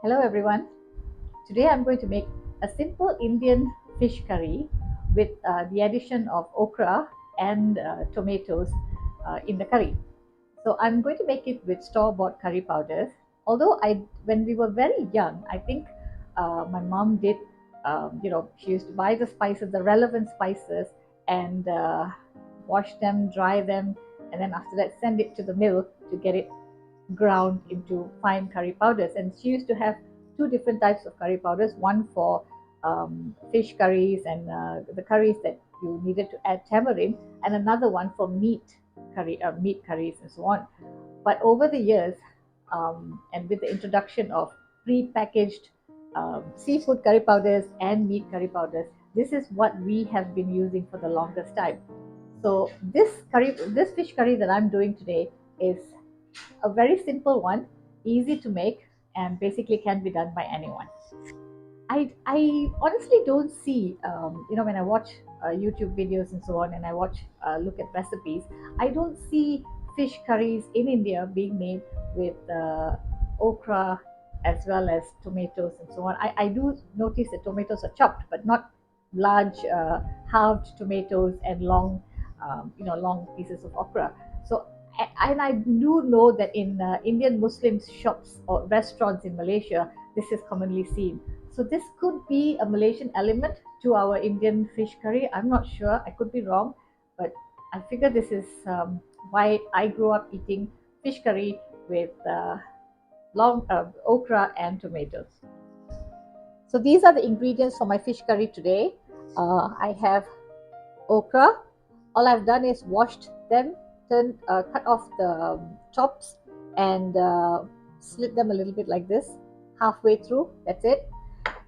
Hello everyone. Today I'm going to make a simple Indian fish curry with the addition of okra and tomatoes in the curry. So I'm going to make it with store-bought curry powders. Although when we were very young, I think my mom did. She used to buy the spices, the relevant spices, and wash them, dry them, and then after that send it to the mill to get it ground into fine curry powders. And she used to have two different types of curry powders, one for fish curries and the curries that you needed to add tamarind, and another one for meat curries and so on. But over the years, and with the introduction of pre-packaged seafood curry powders and meat curry powders, this is what we have been using for the longest time. So this fish curry that I'm doing today is a very simple one, easy to make, and basically can be done by anyone. I honestly don't see, when I watch YouTube videos and so on, and I look at recipes, I don't see fish curries in India being made with okra as well as tomatoes and so on. I do notice that tomatoes are chopped, but not large halved tomatoes and long pieces of okra. So and I do know that in Indian Muslim shops or restaurants in Malaysia, this is commonly seen. So this could be a Malaysian element to our Indian fish curry. I'm not sure. I could be wrong, but I figure this is why I grew up eating fish curry with long okra and tomatoes. So these are the ingredients for my fish curry today. I have okra. All I've done is washed them, cut off the tops, and slit them a little bit like this, halfway through. That's it.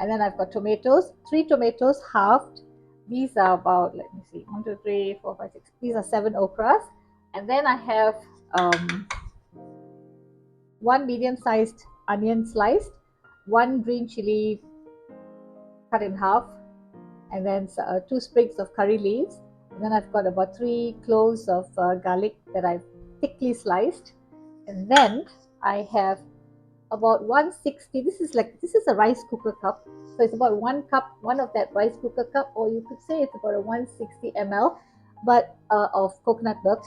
And then I've got tomatoes, 3 tomatoes halved. These are about, let me see, 1, 2, 3, 4, 5, 6. These are 7 okras. And then I have 1 medium-sized onion sliced, 1 green chili cut in half, and then 2 sprigs of curry leaves. And then I've got about 3 cloves of garlic that I've thickly sliced. And then I have about 160. This is a rice cooker cup, so it's about 1 cup, one of that rice cooker cup, or you could say it's about a 160 ml, but of coconut milk.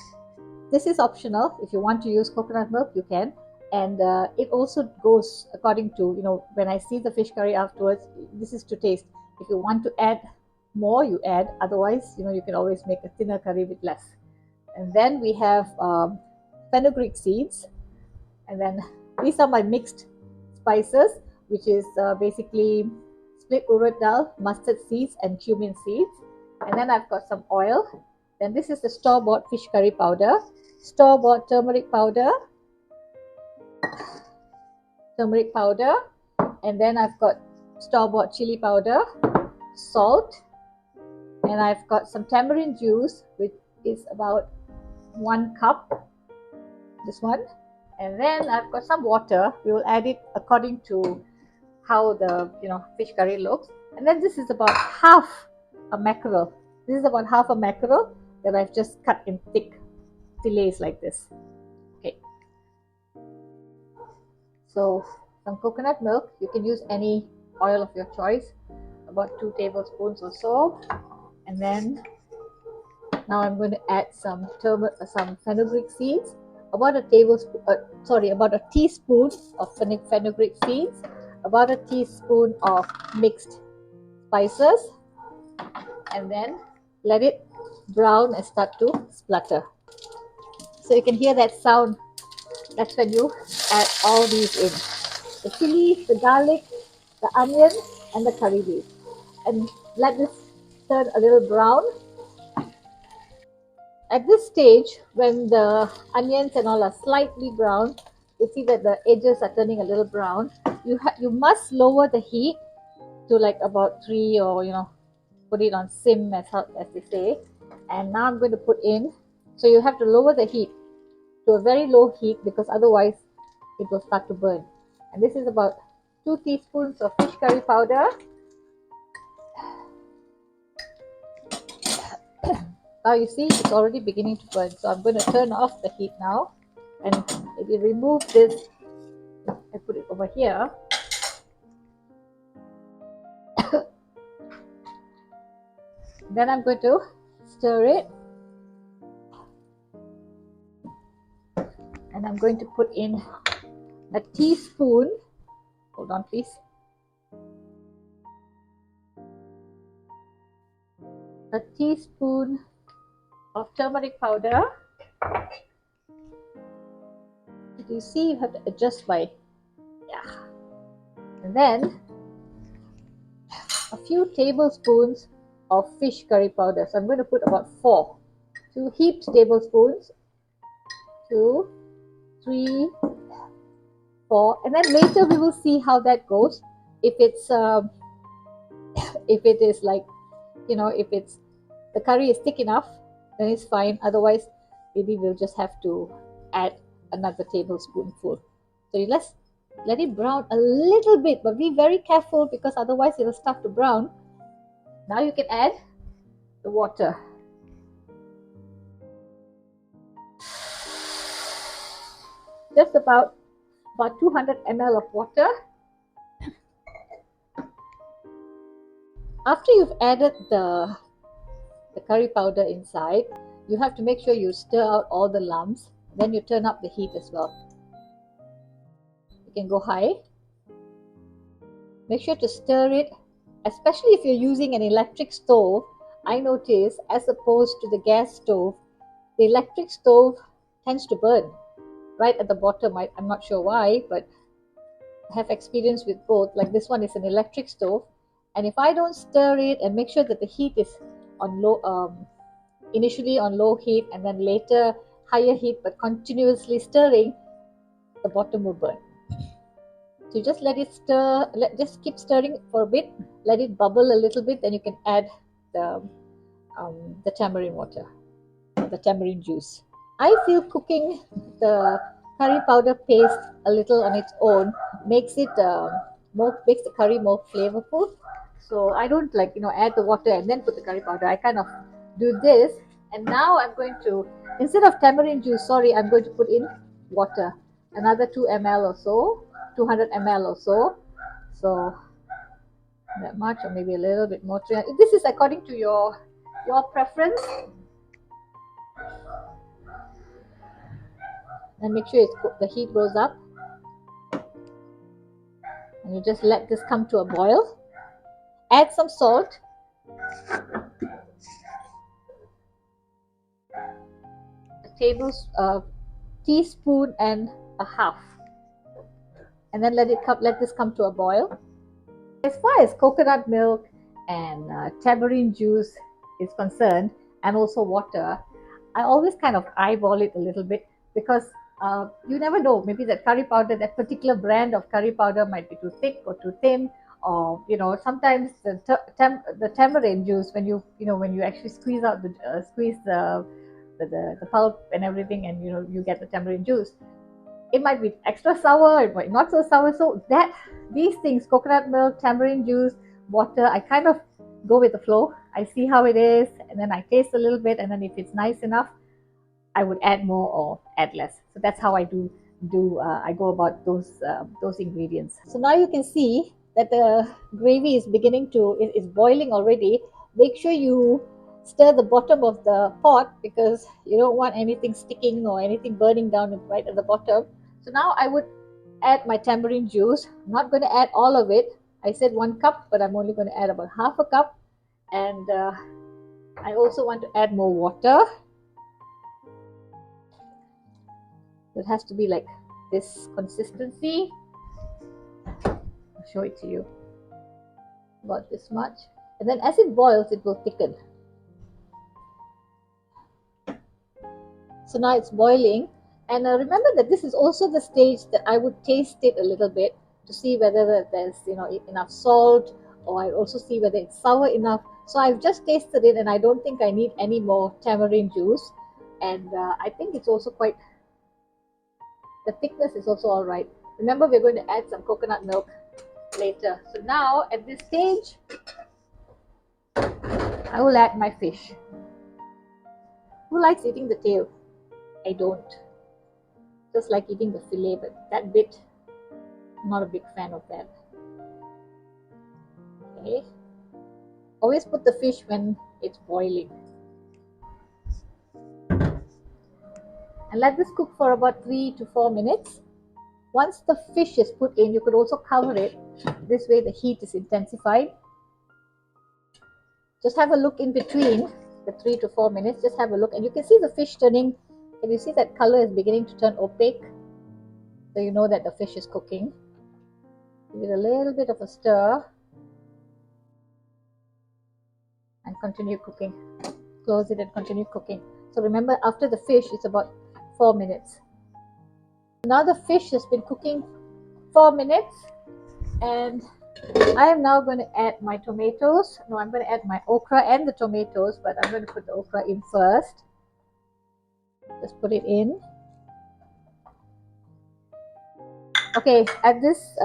This is optional. If you want to use coconut milk, you can. And it also goes according to, when I see the fish curry afterwards, this is to taste. If you want to add more, you add. Otherwise, you can always make a thinner curry with less. And then we have fenugreek seeds. And then these are my mixed spices, which is basically split urad dal, mustard seeds, and cumin seeds. And then I've got some oil. Then this is the store-bought fish curry powder, store-bought turmeric powder, and then I've got store-bought chili powder, salt, and I've got some tamarind juice, which is about 1 cup, this one. And then I've got some water. We will add it according to how the fish curry looks. And then this is about half a mackerel. This is about half a mackerel that I've just cut in thick fillets like this. Okay. So some coconut milk. You can use any oil of your choice, about 2 tablespoons or so. And then now I'm going to add some fenugreek seeds, about a teaspoon of fenugreek seeds, about a teaspoon of mixed spices, and then let it brown and start to splutter. So you can hear that sound. That's when you add all these in: the chili, the garlic, the onion, and the curry leaves, and let this turn a little brown. At this stage, when the onions and all are slightly brown, you see that the edges are turning a little brown. You must lower the heat to like about 3, or put it on sim as they say. And now I'm going to put in. So you have to lower the heat to a very low heat, because otherwise it will start to burn. And this is about 2 teaspoons of fish curry powder. Now you see it's already beginning to burn, so I'm going to turn off the heat now, and if you remove this and put it over here, Then I'm going to stir it, and I'm going to put in a teaspoon. Hold on, please. A teaspoon of turmeric powder. You see, you have to adjust by, yeah. And then a few tablespoons of fish curry powder. So I'm going to put about 2 heaped tablespoons, 2, 3, 4, and then later we will see how that goes. If it's if it is like, if it's the curry is thick enough, then it's fine. Otherwise, maybe we'll just have to add another tablespoonful. So let's let it brown a little bit, but be very careful because otherwise it'll start to brown. Now you can add the water. Just about 200 ml of water. After you've added the curry powder inside, you have to make sure you stir out all the lumps. Then you turn up the heat as well. You can go high. Make sure to stir it, especially if you're using an electric stove. I notice, as opposed to the gas stove, the electric stove tends to burn right at the bottom. I'm not sure why, but I have experience with both. Like this one is an electric stove, and if I don't stir it and make sure that the heat is on low, initially on low heat and then later higher heat, but continuously stirring, the bottom will burn. So you just let it stir, just keep stirring for a bit, let it bubble a little bit, then you can add the tamarind water, the tamarind juice. I feel cooking the curry powder paste a little on its own makes it makes the curry more flavorful. So I don't add the water and then put the curry powder. I kind of do this, and now I'm going to, instead of tamarind juice, I'm going to put in water, another 2 ml or so, 200 ml or so. So that much, or maybe a little bit more. This is according to your preference. And make sure the heat goes up, and you just let this come to a boil. Add some salt, a teaspoon and a half, and then let this come to a boil. As far as coconut milk and tamarind juice is concerned, and also water, I always kind of eyeball it a little bit because you never know. Maybe that curry powder, that particular brand of curry powder, might be too thick or too thin, or sometimes the tamarind juice, when you actually squeeze out the pulp and everything, and you get the tamarind juice, it might be extra sour, it might not so sour. So these things, coconut milk, tamarind juice, water, I kind of go with the flow. I see how it is, and then I taste a little bit, and then if it's nice enough, I would add more or add less. So that's how I I go about those ingredients. So now you can see that the gravy is is boiling already. Make sure you stir the bottom of the pot because you don't want anything sticking or anything burning down right at the bottom. So now I would add my tamarind juice. I'm not going to add all of it. I said 1 cup, but I'm only going to add about half a cup. And I also want to add more water. It has to be like this consistency. I'll show it to you. About this much. And then as it boils, it will thicken. So now it's boiling. And remember that this is also the stage that I would taste it a little bit to see whether there's enough salt, or I also see whether it's sour enough. So I've just tasted it, and I don't think I need any more tamarind juice. And I think it's also the thickness is also all right. Remember, we're going to add some coconut milk later. So now at this stage, I will add my fish. Who likes eating the tail? I don't. Just like eating the fillet, but that bit, I'm not a big fan of that. Okay. Always put the fish when it's boiling. And let this cook for about 3 to 4 minutes. Once the fish is put in, you could also cover it. This way the heat is intensified. Just have a look in between the 3 to 4 minutes. Just have a look, and you can see the fish turning. Can you see that color is beginning to turn opaque? So you know that the fish is cooking. Give it a little bit of a stir and continue cooking. Close it and continue cooking. So remember, after the fish, it's about 4 minutes. Now the fish has been cooking 4 minutes, and I am now going to add my tomatoes. No, I'm going to add my okra and the tomatoes, but I'm going to put the okra in first. Just put it in. Okay, at this,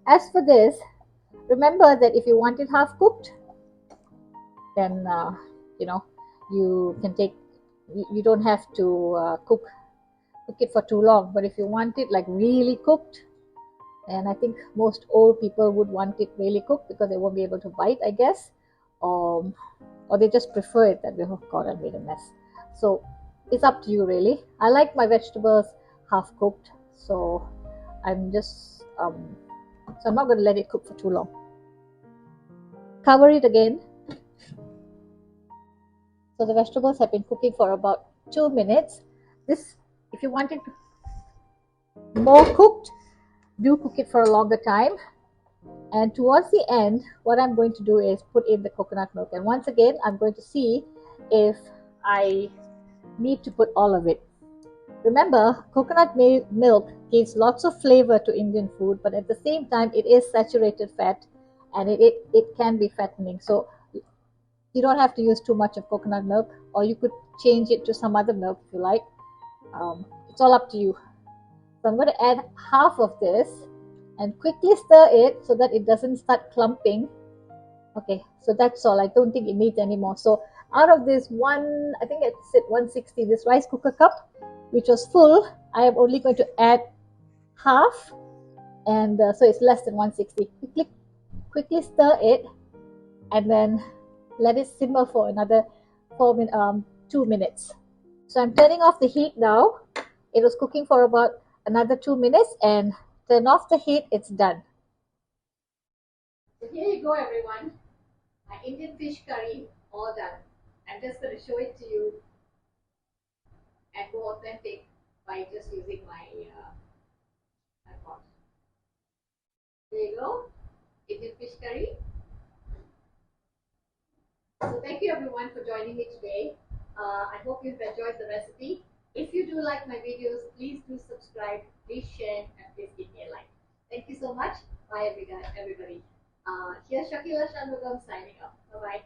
as for this, remember that if you want it half cooked, then you know, you can take, you don't have to cook it for too long. But if you want it like really cooked, and I think most old people would want it really cooked because they won't be able to bite, I guess, or they just prefer it that way. Oh God, I made a mess. So it's up to you really. I like my vegetables half cooked, so I'm just so I'm not going to let it cook for too long. Cover it again. So the vegetables have been cooking for about 2 minutes. This, if you want it more cooked, do cook it for a longer time. And towards the end, what I'm going to do is put in the coconut milk. And once again, I'm going to see if I need to put all of it. Remember, coconut milk gives lots of flavor to Indian food, but at the same time, it is saturated fat, and it can be fattening. So you don't have to use too much of coconut milk, or you could change it to some other milk if you like. It's all up to you. So I'm going to add half of this and quickly stir it so that it doesn't start clumping. Okay, so that's all. I don't think it needs any more. So out of this one, I think it's at 160, this rice cooker cup, which was full, I am only going to add half, and so it's less than 160. Quickly stir it, and then let it simmer for another 2 minutes. So I'm turning off the heat now. It was cooking for about another 2 minutes, and turn off the heat. It's done. So here you go, everyone. My Indian fish curry, all done. I'm just going to show it to you and go authentic by just using my pot. There you go, Indian fish curry. So thank you everyone for joining me today. I hope you've enjoyed the recipe. If you do like my videos, please do subscribe, please share, and please give me a like. Thank you so much. Bye everybody. Here's Shakila Shanmugam signing off. Bye bye.